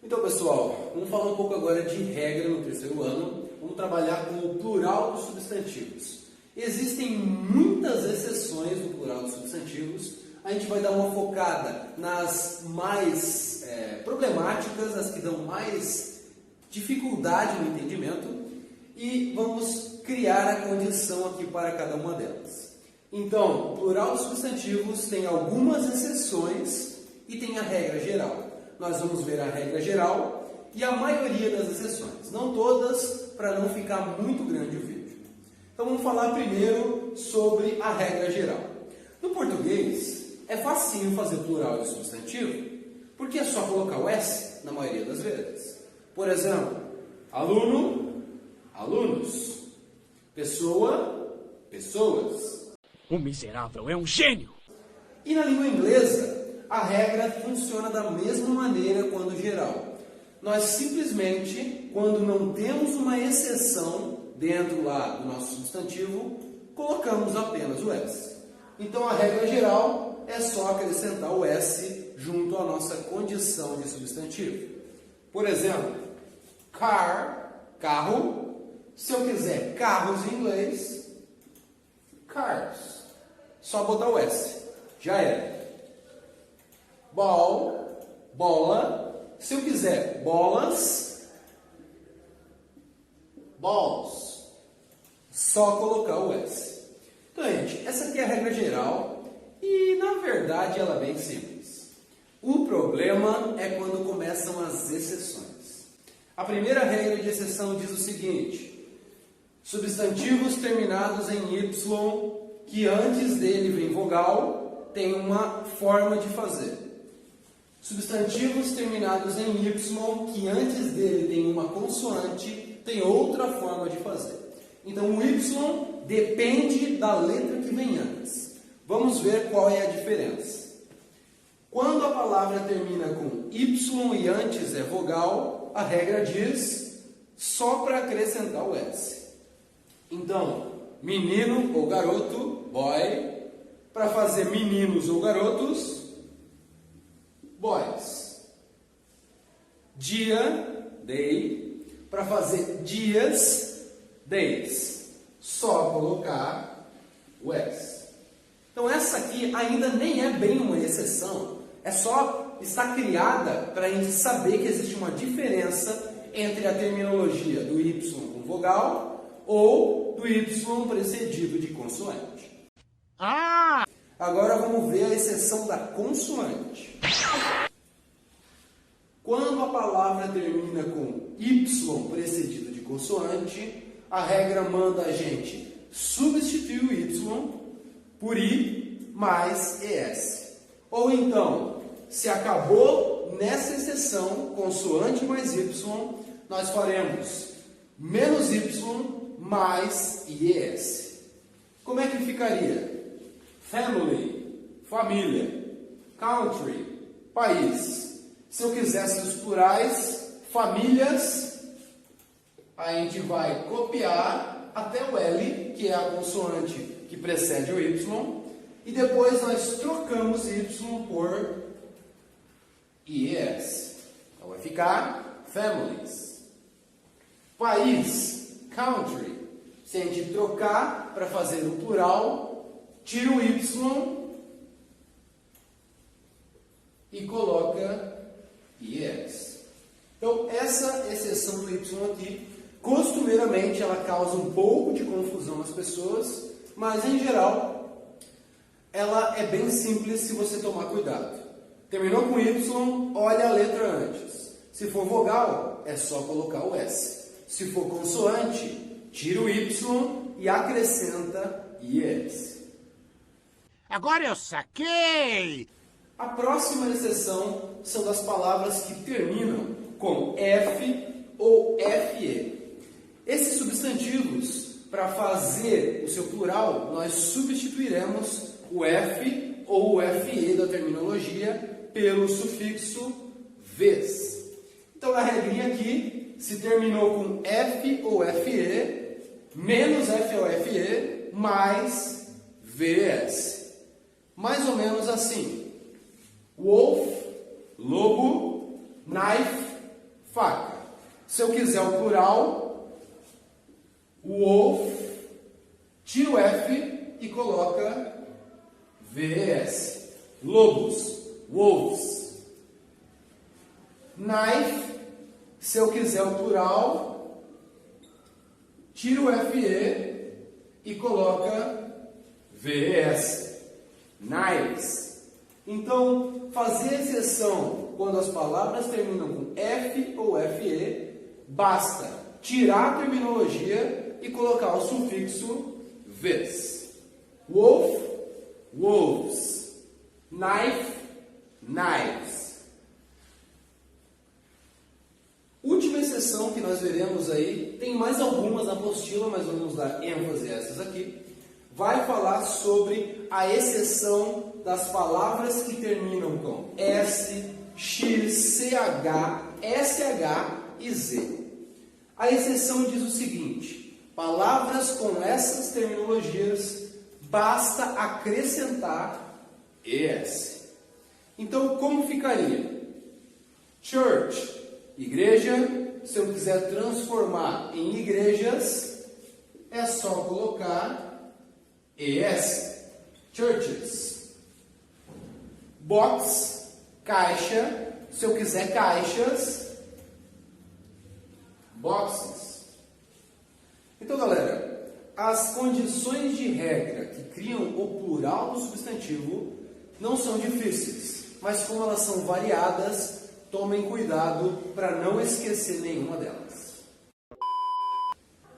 Então, pessoal, vamos falar um pouco agora de regra no terceiro ano. Vamos trabalhar com o plural dos substantivos. Existem muitas exceções no plural dos substantivos. A gente vai dar uma focada nas mais problemáticas, as que dão mais dificuldade no entendimento, e vamos criar a condição aqui para cada uma delas. Então, o plural dos substantivos tem algumas exceções e tem a regra geral. Nós vamos ver a regra geral e a maioria das exceções. Não todas, para não ficar muito grande o vídeo. Então vamos falar primeiro sobre a regra geral. No português, é facinho fazer plural de substantivo, porque é só colocar o S na maioria das vezes. Por exemplo, aluno, alunos. Pessoa, pessoas. O miserável é um gênio! E na língua inglesa, a regra funciona da mesma maneira quando geral. Nós simplesmente, quando não temos uma exceção dentro lá do nosso substantivo, colocamos apenas o S. Então a regra geral é só acrescentar o S junto à nossa condição de substantivo. Por exemplo, car, carro. Se eu quiser carros em inglês, cars. Só botar o S. Já era. Ball, bola. Se eu quiser bolas, balls. Só colocar o S. Então, gente, essa aqui é a regra geral e, na verdade, ela é bem simples. O problema é quando começam as exceções. A primeira regra de exceção diz o seguinte: substantivos terminados em Y, que antes dele vem vogal, tem uma forma de fazer. Substantivos terminados em Y, que antes dele tem uma consoante, tem outra forma de fazer. Então, o Y depende da letra que vem antes. Vamos ver qual é a diferença. Quando a palavra termina com Y e antes é vogal, a regra diz só para acrescentar o S. Então, menino ou garoto, boy. Para fazer meninos ou garotos, boys. Dia, day. Para fazer dias, days. Só colocar o S. Então essa aqui ainda nem é bem uma exceção. É só estar criada para a gente saber que existe uma diferença entre a terminologia do Y com vogal ou do Y precedido de consoante. Agora vamos ver a exceção da consoante. Quando a palavra termina com Y precedido de consoante, a regra manda a gente substituir o Y por I mais ES. Ou então, se acabou nessa exceção, consoante mais Y, nós faremos menos Y mais IES. Como é que ficaria? Family, família. Country, país. Se eu quisesse os plurais, famílias, a gente vai copiar até o L, que é a consoante que precede o Y, e depois nós trocamos Y por IES. Então vai ficar families. País, country. Se a gente trocar para fazer o plural, tira o Y e coloca IES. Então, essa exceção do Y aqui, costumeiramente, ela causa um pouco de confusão nas pessoas, mas, em geral, ela é bem simples se você tomar cuidado. Terminou com Y, olha a letra antes. Se for vogal, é só colocar o S. Se for consoante, tira o Y e acrescenta IES. Agora eu saquei! A próxima exceção são das palavras que terminam com F ou FE. Esses substantivos, para fazer o seu plural, nós substituiremos o F ou o FE da terminologia pelo sufixo vez. Então, na regrinha aqui, se terminou com F ou FE, menos F ou FE, mais VS. Mais ou menos assim. Wolf, lobo, knife, faca. Se eu quiser o plural, wolf, tira o F e coloca VS. Lobos, wolves. Knife, se eu quiser o plural, tira o FE e coloca VS. Knives. Então, fazer exceção quando as palavras terminam com F ou FE, basta tirar a terminologia e colocar o sufixo ves. Wolf, wolves. Knife, knives. Última exceção que nós veremos aí, tem mais algumas na apostila, mas vamos dar ênfase a essas aqui. Vai falar sobre a exceção das palavras que terminam com S, X, CH, SH e Z. A exceção diz o seguinte: palavras com essas terminologias basta acrescentar ES. Então, como ficaria? Church, igreja. Se eu quiser transformar em igrejas, é só colocar ES. Churches. Box, caixa. Se eu quiser caixas, boxes. Então, galera, as condições de regra que criam o plural do substantivo não são difíceis, mas como elas são variadas, tomem cuidado para não esquecer nenhuma delas.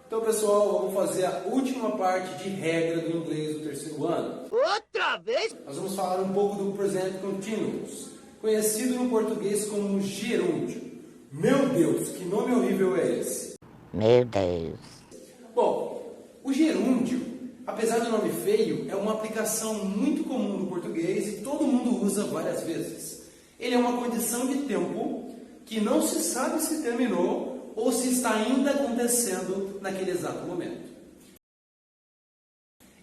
Então, pessoal, vamos fazer a última parte de regra do inglês do terceiro ano. Outra vez? Nós vamos falar um pouco do present continuous, conhecido no português como gerúndio. Meu Deus, que nome horrível é esse? Meu Deus. Bom, o gerúndio, apesar do nome feio, é uma aplicação muito comum no português e todo mundo usa várias vezes. Ele é uma condição de tempo que não se sabe se terminou ou se está ainda acontecendo naquele exato momento.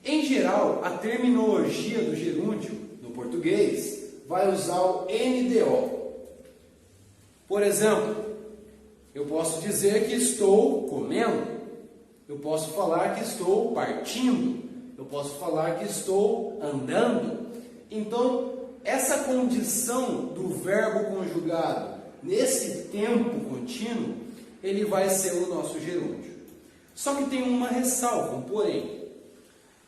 Em geral, a terminologia do gerúndio, no português, vai usar o NDO. Por exemplo, eu posso dizer que estou comendo. Eu posso falar que estou partindo. Eu posso falar que estou andando. Então, essa condição do verbo conjugado nesse tempo contínuo, ele vai ser o nosso gerúndio. Só que tem uma ressalva, um porém.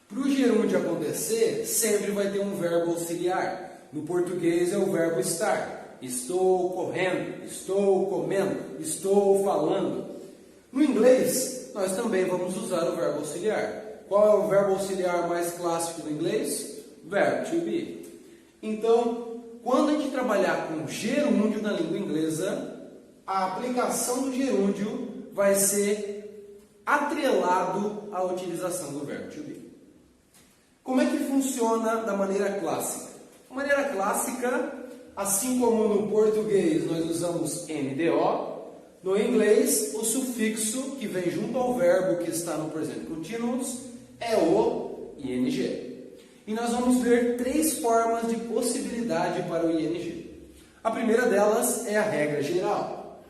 Para o gerúndio acontecer, sempre vai ter um verbo auxiliar. No português é o verbo estar. Estou correndo, estou comendo, estou falando. No inglês, nós também vamos usar o verbo auxiliar. Qual é o verbo auxiliar mais clássico do inglês? Verb to be. Então, quando a gente trabalhar com gerúndio na língua inglesa, a aplicação do gerúndio vai ser atrelado à utilização do verbo to be. Como é que funciona da maneira clássica? De maneira clássica, assim como no português nós usamos NDO, no inglês o sufixo que vem junto ao verbo que está no present continuous é o ing. E nós vamos ver três formas de possibilidade para o ing. A primeira delas é a regra geral.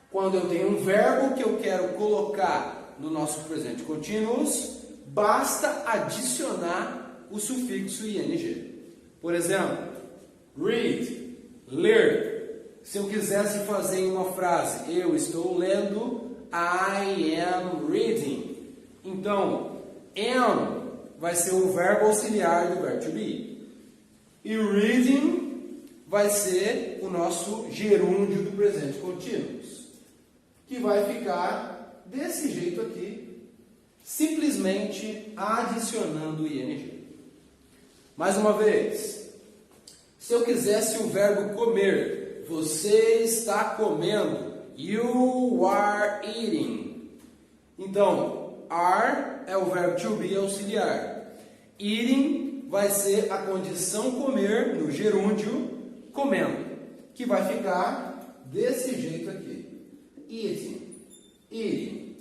Quando eu tenho um verbo que eu quero colocar no nosso present continuous, basta adicionar o sufixo ing. Por exemplo, read, ler. Se eu quisesse fazer em uma frase, eu estou lendo, I am reading. Então, am vai ser o verbo auxiliar do verbo to be. E reading vai ser o nosso gerúndio do presente continuous, que vai ficar desse jeito aqui, simplesmente adicionando o ing. Mais uma vez, se eu quisesse o verbo comer, você está comendo, you are eating. Então, are é o verbo to be auxiliar. Eating vai ser a condição comer no gerúndio comendo, que vai ficar desse jeito aqui. Eating, eating.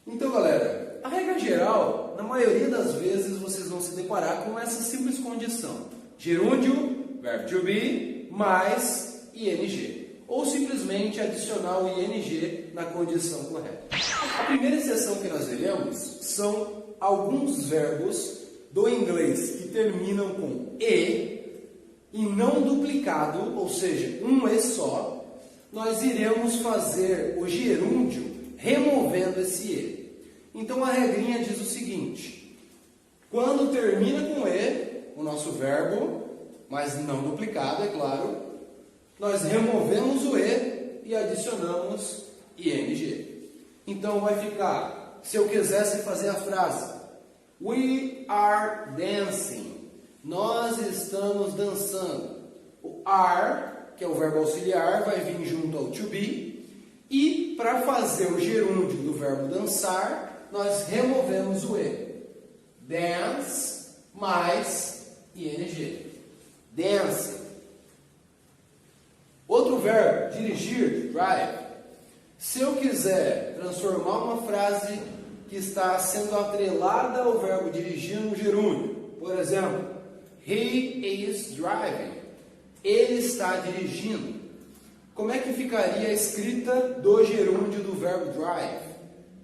Então, galera, a regra geral, na maioria das vezes vocês vão se deparar com essa simples condição. Gerúndio, verbo to be, mais ing. ou simplesmente adicionar o ing na condição correta. A primeira exceção que nós veremos são alguns verbos do inglês que terminam com e não duplicado, ou seja, um e só. Nós iremos fazer o gerúndio removendo esse e. Então a regrinha diz o seguinte: quando termina com e, o nosso verbo, mas não duplicado, é claro, nós removemos o e e adicionamos ing. Então vai ficar, se eu quisesse fazer a frase, we are dancing, nós estamos dançando. O are, que é o verbo auxiliar, vai vir junto ao to be, e para fazer o gerúndio do verbo dançar, nós removemos o e. Dance mais ing. Dancing. Outro verbo, dirigir, drive. Se eu quiser transformar uma frase que está sendo atrelada ao verbo dirigir no gerúndio, por exemplo, he is driving, ele está dirigindo. Como é que ficaria a escrita do gerúndio do verbo drive?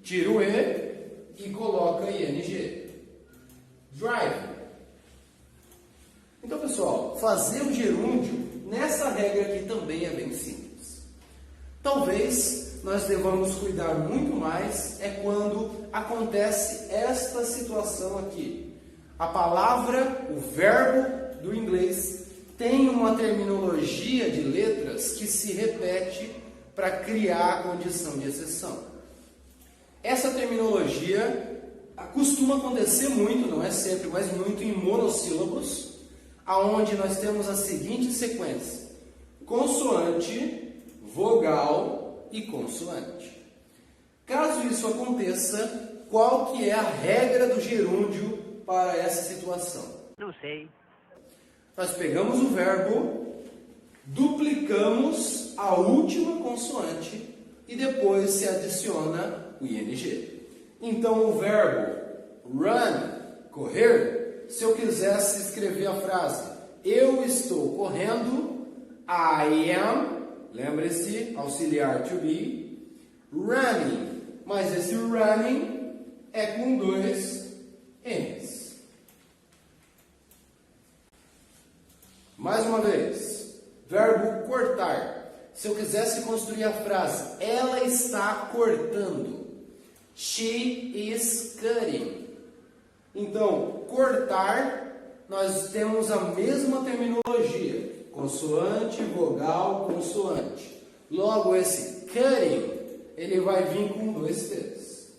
Tira o e e coloca ing. Drive. Então, pessoal, fazer o gerúndio nessa regra aqui também é bem simples. Talvez nós devamos cuidar muito mais quando acontece esta situação aqui. A palavra, o verbo do inglês tem uma terminologia de letras que se repete para criar a condição de exceção. Essa terminologia costuma acontecer muito, não é sempre, mas muito em monossílabos, aonde nós temos a seguinte sequência: consoante, vogal e consoante. Caso isso aconteça, qual que é a regra do gerúndio para essa situação? Não sei. Nós pegamos o verbo, duplicamos a última consoante e depois se adiciona o ing. Então o verbo run, correr, se eu quisesse escrever a frase eu estou correndo, I am, lembre-se, auxiliar to be, running, mas esse running é com dois N's. Mais uma vez, verbo cortar. Se eu quisesse construir a frase ela está cortando, she is cutting. Então, cortar, nós temos a mesma terminologia, consoante, vogal, consoante. Logo, esse cutting, ele vai vir com dois T's.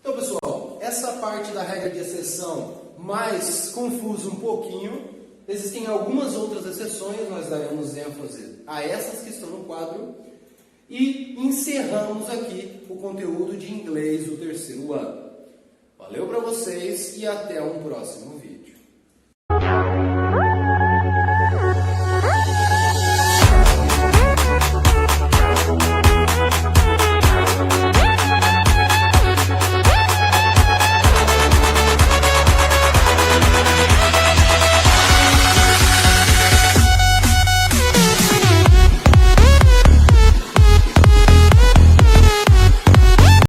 Então, pessoal, essa parte da regra de exceção mais confusa um pouquinho. Existem algumas outras exceções, nós daremos ênfase a essas que estão no quadro. E encerramos aqui o conteúdo de inglês do terceiro ano. Valeu para vocês e até um próximo vídeo.